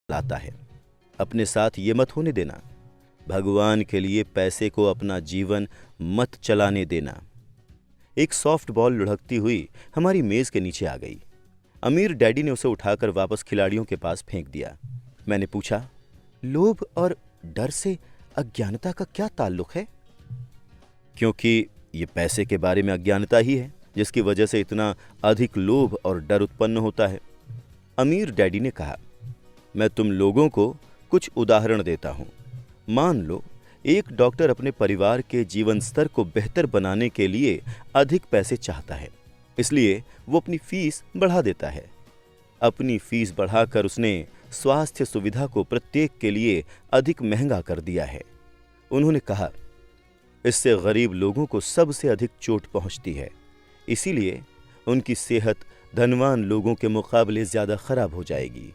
लाता है। अपने साथ ये मत होने देना। भगवान के लिए पैसे को अपना जीवन मत चलाने देना। एक सॉफ्ट बॉल लुढ़कती हुई हमारी मेज के नीचे आ गई। अमीर डैडी ने उसे उठाकर वापस खिलाड़ियों के पास फेंक दिया। मैंने पूछा, लोभ और डर से अज्ञानता का क्या ताल्लुक है? क्योंकि ये पैसे के बारे में अज्ञानता ही है जिसकी वजह से इतना अधिक लोभ और डर उत्पन्न होता है। अमीर डैडी ने कहा, मैं तुम लोगों को कुछ उदाहरण देता हूं। मान लो एक डॉक्टर अपने परिवार के जीवन स्तर को बेहतर बनाने के लिए अधिक पैसे चाहता है, इसलिए वो अपनी फीस बढ़ा देता है। अपनी फीस बढ़ाकर उसने स्वास्थ्य सुविधा को प्रत्येक के लिए अधिक महंगा कर दिया है। उन्होंने कहा, इससे गरीब लोगों को सबसे अधिक चोट पहुंचती है, इसीलिए उनकी सेहत धनवान लोगों के मुकाबले ज्यादा खराब हो जाएगी।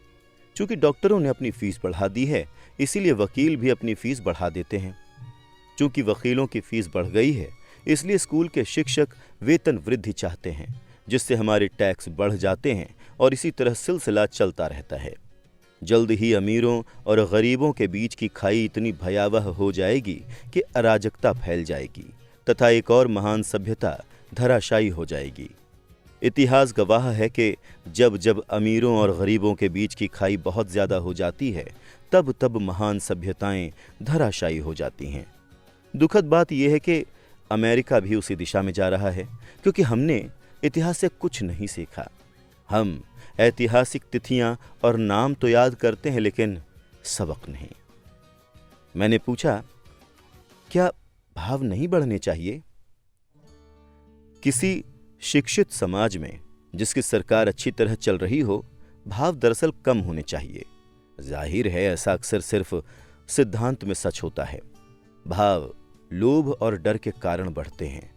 चूंकि डॉक्टरों ने अपनी फीस बढ़ा दी है, इसीलिए वकील भी अपनी फीस बढ़ा देते हैं। चूंकि वकीलों की फीस बढ़ गई है, इसलिए स्कूल के शिक्षक वेतन वृद्धि चाहते हैं, जिससे हमारे टैक्स बढ़ जाते हैं और इसी तरह सिलसिला चलता रहता है। जल्द ही अमीरों और गरीबों के बीच की खाई इतनी भयावह हो जाएगी कि अराजकता फैल जाएगी तथा एक और महान सभ्यता धराशायी हो जाएगी। इतिहास गवाह है कि जब जब अमीरों और गरीबों के बीच की खाई बहुत ज्यादा हो जाती है, तब तब महान सभ्यताएं धराशायी हो जाती हैं। दुखद बात यह है कि अमेरिका भी उसी दिशा में जा रहा है, क्योंकि हमने इतिहास से कुछ नहीं सीखा। हम ऐतिहासिक तिथियां और नाम तो याद करते हैं, लेकिन सबक नहीं। मैंने पूछा, क्या भाव नहीं बढ़ने चाहिए? किसी शिक्षित समाज में जिसकी सरकार अच्छी तरह चल रही हो, भाव दरअसल कम होने चाहिए। जाहिर है ऐसा अक्सर सिर्फ सिद्धांत में सच होता है। भाव लोभ और डर के कारण बढ़ते हैं,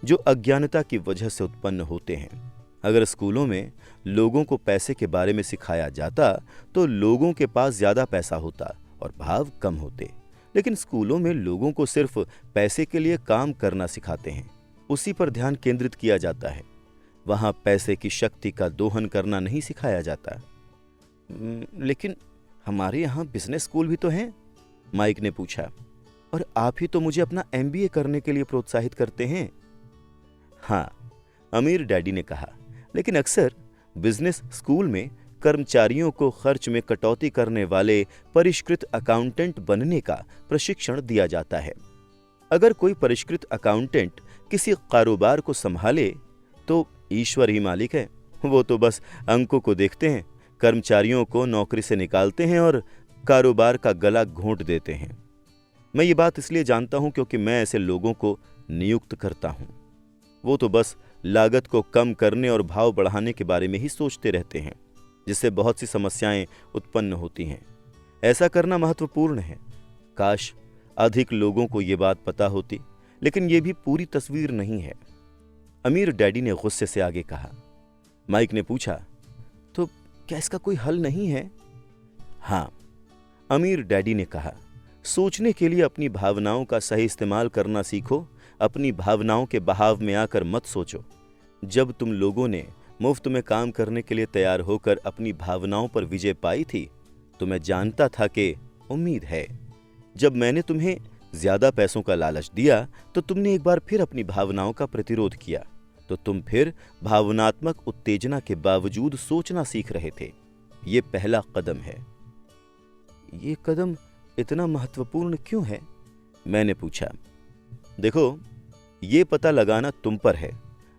जो अज्ञानता की वजह से उत्पन्न होते हैं। अगर स्कूलों में लोगों को पैसे के बारे में सिखाया जाता तो लोगों के पास ज्यादा पैसा होता और भाव कम होते। लेकिन स्कूलों में लोगों को सिर्फ पैसे के लिए काम करना सिखाते हैं, उसी पर ध्यान केंद्रित किया जाता है। वहां पैसे की शक्ति का दोहन करना नहीं सिखाया जाता। लेकिन हमारे यहाँ बिजनेस स्कूल भी तो हैं, माइक ने पूछा, और आप ही तो मुझे अपना एमबीए करने के लिए प्रोत्साहित करते हैं। हाँ, अमीर डैडी ने कहा, लेकिन अक्सर बिजनेस स्कूल में कर्मचारियों को खर्च में कटौती करने वाले परिष्कृत अकाउंटेंट बनने का प्रशिक्षण दिया जाता है। अगर कोई परिष्कृत अकाउंटेंट किसी कारोबार को संभाले तो ईश्वर ही मालिक है। वो तो बस अंकों को देखते हैं, कर्मचारियों को नौकरी से निकालते हैं और कारोबार का गला घोंट देते हैं। मैं ये बात इसलिए जानता हूं क्योंकि मैं ऐसे लोगों को नियुक्त करता हूं। वो तो बस लागत को कम करने और भाव बढ़ाने के बारे में ही सोचते रहते हैं, जिससे बहुत सी समस्याएं उत्पन्न होती हैं। ऐसा करना महत्वपूर्ण है। काश अधिक लोगों को ये बात पता होती, लेकिन ये भी पूरी तस्वीर नहीं है। अमीर डैडी ने गुस्से से आगे कहा। माइक ने पूछा, तो क्या इसका कोई हल नहीं है? हाँ, अमीर डैडी ने कहा, सोचने के लिए अपनी भावनाओं का सही इस्तेमाल करना सीखो। अपनी भावनाओं के बहाव में आकर मत सोचो। जब तुम लोगों ने मुफ्त में काम करने के लिए तैयार होकर अपनी भावनाओं पर विजय पाई थी, तो मैं जानता था कि उम्मीद है। जब मैंने तुम्हें ज्यादा पैसों का लालच दिया तो तुमने एक बार फिर अपनी भावनाओं का प्रतिरोध किया, तो तुम फिर भावनात्मक उत्तेजना के बावजूद सोचना सीख रहे थे। ये पहला कदम है। ये कदम इतना महत्वपूर्ण क्यों है? मैंने पूछा। देखो, ये पता लगाना तुम पर है।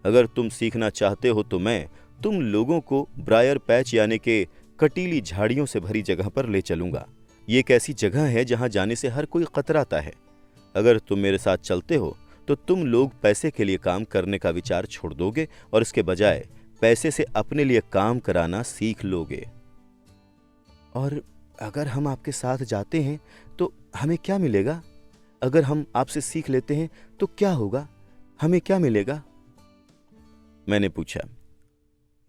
अगर तुम सीखना चाहते हो तो मैं तुम लोगों को ब्रायर पैच यानी के कटीली झाड़ियों से भरी जगह पर ले चलूंगा। ये एक ऐसी जगह है जहां जाने से हर कोई कतराता है। अगर तुम मेरे साथ चलते हो तो तुम लोग पैसे के लिए काम करने का विचार छोड़ दोगे और इसके बजाय पैसे से अपने लिए काम कराना सीख लोगे। और अगर हम आपके साथ जाते हैं तो हमें क्या मिलेगा? अगर हम आपसे सीख लेते हैं तो क्या होगा? हमें क्या मिलेगा? मैंने पूछा।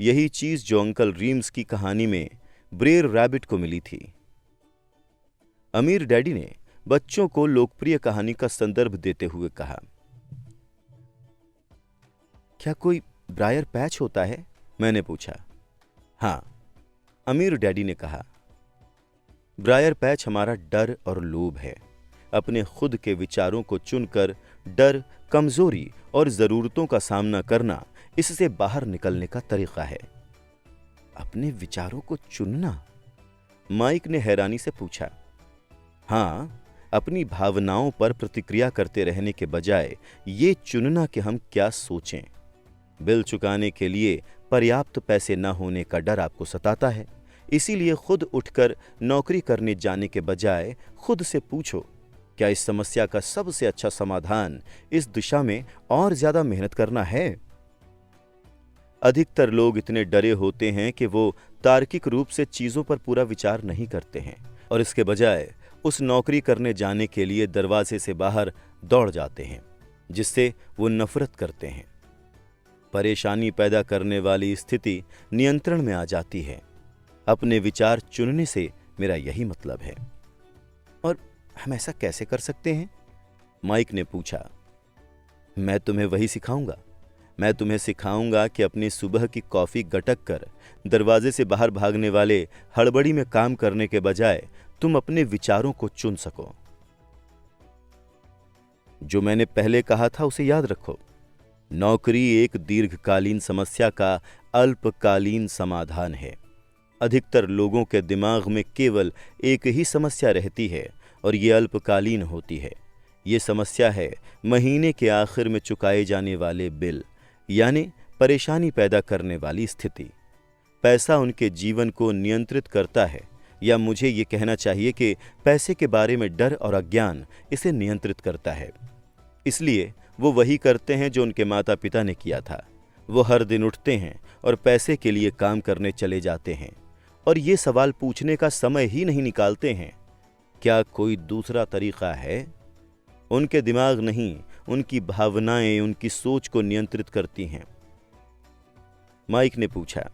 यही चीज जो अंकल रीम्स की कहानी में ब्रेर रैबिट को मिली थी। अमीर डैडी ने बच्चों को लोकप्रिय कहानी का संदर्भ देते हुए कहा। क्या कोई ब्रायर पैच होता है? मैंने पूछा। हाँ, अमीर डैडी ने कहा। ब्रायर पैच हमारा डर और लोभ है। अपने खुद के विचारों को चुनकर डर, कमजोरी और जरूरतों का सामना करना इससे बाहर निकलने का तरीका है। अपने विचारों को चुनना? माइक ने हैरानी से पूछा। हाँ, अपनी भावनाओं पर प्रतिक्रिया करते रहने के बजाय ये चुनना कि हम क्या सोचें। बिल चुकाने के लिए पर्याप्त पैसे न होने का डर आपको सताता है, इसीलिए खुद उठकर नौकरी करने जाने के बजाय खुद से पूछो, क्या इस समस्या का सबसे अच्छा समाधान इस दिशा में और ज्यादा मेहनत करना है? अधिकतर लोग इतने डरे होते हैं कि वो तार्किक रूप से चीजों पर पूरा विचार नहीं करते हैं और इसके बजाय उस नौकरी करने जाने के लिए दरवाजे से बाहर दौड़ जाते हैं, जिससे वो नफरत करते हैं। परेशानी पैदा करने वाली स्थिति नियंत्रण में आ जाती है। अपने विचार चुनने से मेरा यही मतलब है। और हम ऐसा कैसे कर सकते हैं? माइक ने पूछा। मैं तुम्हें वही सिखाऊंगा। मैं तुम्हें सिखाऊंगा कि अपनी सुबह की कॉफी गटक कर दरवाजे से बाहर भागने वाले हड़बड़ी में काम करने के बजाय तुम अपने विचारों को चुन सको। जो मैंने पहले कहा था उसे याद रखो। नौकरी एक दीर्घकालीन समस्या का अल्पकालीन समाधान है। अधिकतर लोगों के दिमाग में केवल एक ही समस्या रहती है और ये अल्पकालीन होती है। ये समस्या है महीने के आखिर में चुकाए जाने वाले बिल, यानी परेशानी पैदा करने वाली स्थिति। पैसा उनके जीवन को नियंत्रित करता है, या मुझे ये कहना चाहिए कि पैसे के बारे में डर और अज्ञान इसे नियंत्रित करता है। इसलिए वो वही करते हैं जो उनके माता पिता ने किया था। वो हर दिन उठते हैं और पैसे के लिए काम करने चले जाते हैं और ये सवाल पूछने का समय ही नहीं निकालते हैं, क्या कोई दूसरा तरीका है? उनके दिमाग नहीं, उनकी भावनाएं उनकी सोच को नियंत्रित करती हैं। माइक ने पूछा,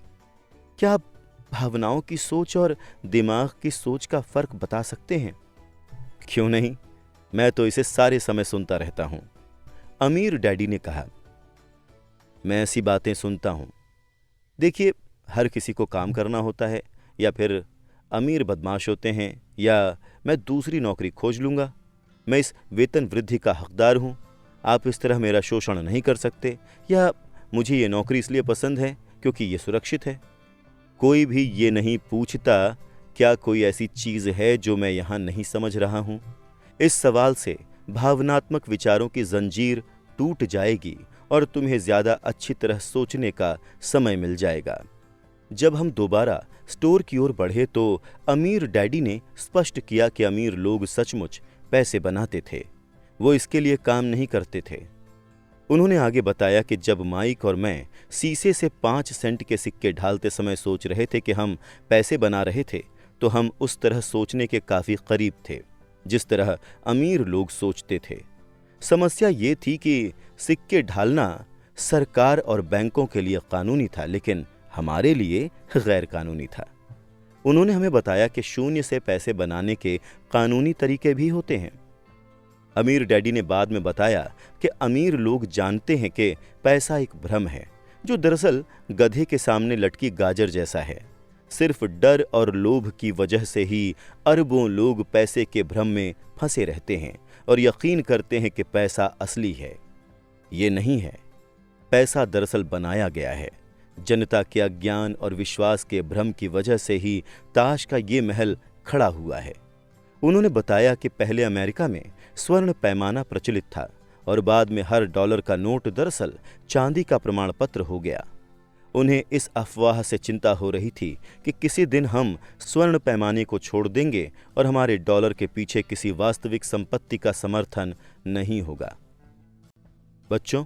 क्या आप भावनाओं की सोच और दिमाग की सोच का फर्क बता सकते हैं? क्यों नहीं, मैं तो इसे सारे समय सुनता रहता हूं। अमीर डैडी ने कहा। मैं ऐसी बातें सुनता हूं। देखिए, हर किसी को काम करना होता है, या फिर अमीर बदमाश होते हैं, या मैं दूसरी नौकरी खोज लूंगा। मैं इस वेतन वृद्धि का हकदार हूं, आप इस तरह मेरा शोषण नहीं कर सकते, या मुझे ये नौकरी इसलिए पसंद है क्योंकि ये सुरक्षित है। कोई भी ये नहीं पूछता क्या कोई ऐसी चीज है जो मैं यहां नहीं समझ रहा हूं। इस सवाल से भावनात्मक विचारों की जंजीर टूट जाएगी और तुम्हें ज्यादा अच्छी तरह सोचने का समय मिल जाएगा। जब हम दोबारा स्टोर की ओर बढ़े तो अमीर डैडी ने स्पष्ट किया कि अमीर लोग सचमुच पैसे बनाते थे, वो इसके लिए काम नहीं करते थे। उन्होंने आगे बताया कि जब माइक और मैं शीशे से 5 सेंट के सिक्के ढालते समय सोच रहे थे कि हम पैसे बना रहे थे, तो हम उस तरह सोचने के काफी करीब थे जिस तरह अमीर लोग सोचते थे। समस्या ये थी कि सिक्के ढालना सरकार और बैंकों के लिए कानूनी था, लेकिन हमारे लिए गैर कानूनी था। उन्होंने हमें बताया कि शून्य से पैसे बनाने के कानूनी तरीके भी होते हैं। अमीर डैडी ने बाद में बताया कि अमीर लोग जानते हैं कि पैसा एक भ्रम है, जो दरअसल गधे के सामने लटकी गाजर जैसा है। सिर्फ डर और लोभ की वजह से ही अरबों लोग पैसे के भ्रम में फंसे रहते हैं और यकीन करते हैं कि पैसा असली है। ये नहीं है। पैसा दरअसल बनाया गया है। जनता के अज्ञान और विश्वास के भ्रम की वजह से ही ताश का ये महल खड़ा हुआ है। उन्होंने बताया कि पहले अमेरिका में स्वर्ण पैमाना प्रचलित था और बाद में हर डॉलर का नोट दरअसल चांदी का प्रमाण पत्र हो गया। उन्हें इस अफवाह से चिंता हो रही थी कि किसी दिन हम स्वर्ण पैमाने को छोड़ देंगे और हमारे डॉलर के पीछे किसी वास्तविक संपत्ति का समर्थन नहीं होगा। बच्चों,